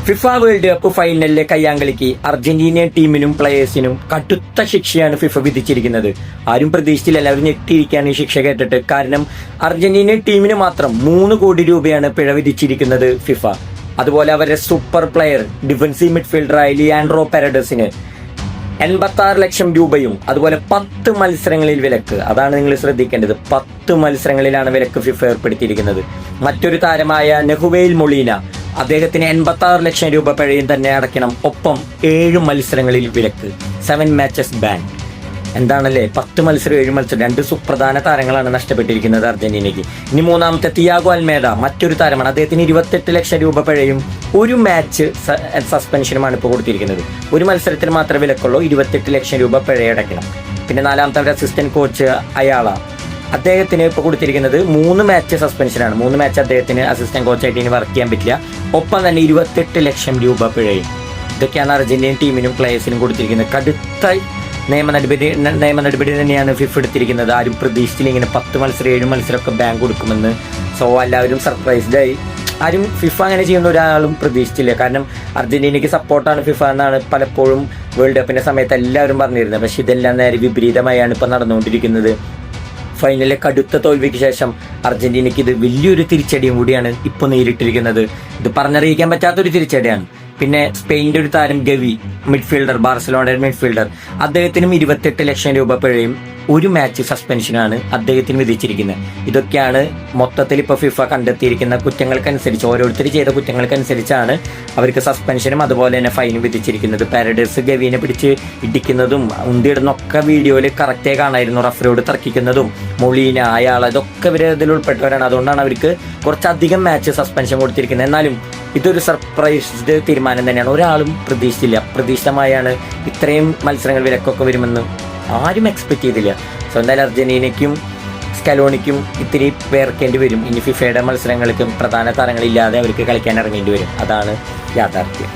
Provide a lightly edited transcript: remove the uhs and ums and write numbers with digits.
FIFA world cup ഫൈനലിലെ കയ്യാങ്കളിക്ക് Argentinian ടീമിനും പ്ലേയേഴ്സിനും കടുത്ത ശിക്ഷയാണ് ഫിഫ വിധിച്ചിരിക്കുന്നത്. ആരും പ്രതീക്ഷിച്ചില്ല, എല്ലാവരും ഞെട്ടിയിരിക്കുകയാണ് ഈ ശിക്ഷ കേട്ടിട്ട്. കാരണം അർജന്റീനിയൻ ടീമിന് മാത്രം 3 കോടി രൂപയാണ് പിഴ വിധിച്ചിരിക്കുന്നത് ഫിഫ. അതുപോലെ അവരുടെ സൂപ്പർ പ്ലെയർ ഡിഫൻസീവ് മിഡ്ഫീൽഡറായ ലിയാൻഡ്രോ പാരഡസിന് 86 ലക്ഷം രൂപയും അതുപോലെ 10 മത്സരങ്ങളിൽ വിലക്ക്. അതാണ് നിങ്ങൾ ശ്രദ്ധിക്കേണ്ടത്. 10 മത്സരങ്ങളിലാണ് വിലക്ക് ഫിഫ ഏർപ്പെടുത്തിയിരിക്കുന്നത്. മറ്റൊരു താരമായ നെഹുവേൽ മൊളീന, അദ്ദേഹത്തിന് 86 ലക്ഷം രൂപ പിഴയും തന്നെ അടയ്ക്കണം. ഒപ്പം 7 മത്സരങ്ങളിൽ വിലക്ക്, 7 മാച്ചസ് ബാൻ. എന്താണല്ലേ, 10 മത്സരം 7 മത്സരം, 2 സുപ്രധാന താരങ്ങളാണ് നഷ്ടപ്പെട്ടിരിക്കുന്നത് അർജന്റീനയ്ക്ക്. ഇനി മൂന്നാമത്തെ തിയാഗോ അൽമേഡ, മറ്റൊരു താരമാണ്. അദ്ദേഹത്തിന് 28 ലക്ഷം രൂപ പിഴയും 1 മാച്ച് സസ്പെൻഷനുമാണ് ഇപ്പോൾ കൊടുത്തിരിക്കുന്നത്. 1 മത്സരത്തിന് മാത്രമേ വിലക്കുള്ളൂ, 28 ലക്ഷം രൂപ പിഴയടയ്ക്കണം. പിന്നെ നാലാമത്തെ അവരുടെ അസിസ്റ്റന്റ് കോച്ച് അയാള, അദ്ദേഹത്തിന് ഇപ്പോൾ കൊടുത്തിരിക്കുന്നത് 3 മാച്ച് സസ്പെൻഷനാണ്. 3 മാച്ച് അദ്ദേഹത്തിന് അസിസ്റ്റന്റ് കോച്ചായിട്ട് ഇനി വർക്ക് ചെയ്യാൻ പറ്റില്ല. ഒപ്പം തന്നെ 28 ലക്ഷം രൂപ പിഴയും. ഇതൊക്കെയാണ് അർജന്റീൻ ടീമിനും പ്ലേയേഴ്സിനും കൊടുത്തിരിക്കുന്നത്. കടുത്ത നിയമ നടപടി തന്നെയാണ് ഫിഫ എടുത്തിരിക്കുന്നത്. ആരും പ്രതീക്ഷിച്ചില്ല ഇങ്ങനെ 10 മത്സരം 7 മത്സരമൊക്കെ ബാൻ കൊടുക്കുമെന്ന്. സോ എല്ലാവരും സർപ്രൈസ്ഡായി. ആരും ഫിഫ അങ്ങനെ ചെയ്യുന്ന ഒരാളും പ്രതീക്ഷിച്ചില്ല. കാരണം അർജന്റീനയ്ക്ക് സപ്പോർട്ടാണ് ഫിഫ എന്നാണ് പലപ്പോഴും വേൾഡ് കപ്പിൻ്റെ സമയത്ത് എല്ലാവരും പറഞ്ഞിരുന്നത്. പക്ഷേ ഇതെല്ലാം നേരെ വിപരീതമായാണ് ഇപ്പോൾ നടന്നുകൊണ്ടിരിക്കുന്നത്. ഫൈനലിലെ കടുത്ത തോൽവിക്ക് ശേഷം അർജന്റീനയ്ക്ക് ഇത് വലിയൊരു തിരിച്ചടിയും കൂടിയാണ് ഇപ്പോൾ നേരിട്ടിരിക്കുന്നത്. ഇത് പറഞ്ഞറിയിക്കാൻ പറ്റാത്തൊരു തിരിച്ചടിയാണ്. പിന്നെ സ്പെയിൻ്റെ ഒരു താരം ഗവി, മിഡ്ഫീൽഡർ, ബാർസലോണയുടെ മിഡ്ഫീൽഡർ, അദ്ദേഹത്തിനും 28 ലക്ഷം രൂപ പിഴയും 1 മാച്ച് സസ്പെൻഷനാണ് അദ്ദേഹത്തിന് വിധിച്ചിരിക്കുന്നത്. ഇതൊക്കെയാണ് മൊത്തത്തിൽ ഇപ്പോൾ ഫിഫ കണ്ടെത്തിയിരിക്കുന്ന കുറ്റങ്ങൾക്കനുസരിച്ച്, ഓരോരുത്തർ ചെയ്ത കുറ്റങ്ങൾക്കനുസരിച്ചാണ് അവർക്ക് സസ്പെൻഷനും അതുപോലെ തന്നെ ഫൈനും വിധിച്ചിരിക്കുന്നത്. പാരഡൈസ് ഗവീനെ പിടിച്ച് ഇടിക്കുന്നതും ഉന്തിയിടുന്നൊക്കെ വീഡിയോയിൽ കറക്റ്റായി കാണായിരുന്നു. റഫറിയോട് തർക്കിക്കുന്നതും മൊളീന, അയാൾ, ഇതൊക്കെ ഇവർ ഇതിൽ ഉൾപ്പെട്ടവരാണ്. അതുകൊണ്ടാണ് അവർക്ക് കുറച്ചധികം മാച്ച് സസ്പെൻഷൻ കൊടുത്തിരിക്കുന്നത്. എന്നാലും ഇതൊരു സർപ്രൈസ്ഡ് തീരുമാനം തന്നെയാണ്. ഒരാളും പ്രതീക്ഷിച്ചില്ല. അപ്രതീക്ഷിതമായാണ് ഇത്രയും മത്സരങ്ങൾ വിലക്കൊക്കെ വരുമെന്ന് ആരും എക്സ്പെക്ട് ചെയ്തില്ല. സോ എന്തായാലും അർജന്റീനയ്ക്കും സ്കലോണിക്കും ഇത്തിരി പേർക്കേണ്ടി വരും. ഇനി ഫിഫയുടെ മത്സരങ്ങൾക്കും പ്രധാന താരങ്ങളില്ലാതെ അവർക്ക് കളിക്കാൻ ഇറങ്ങേണ്ടി വരും. അതാണ് യാഥാർത്ഥ്യം.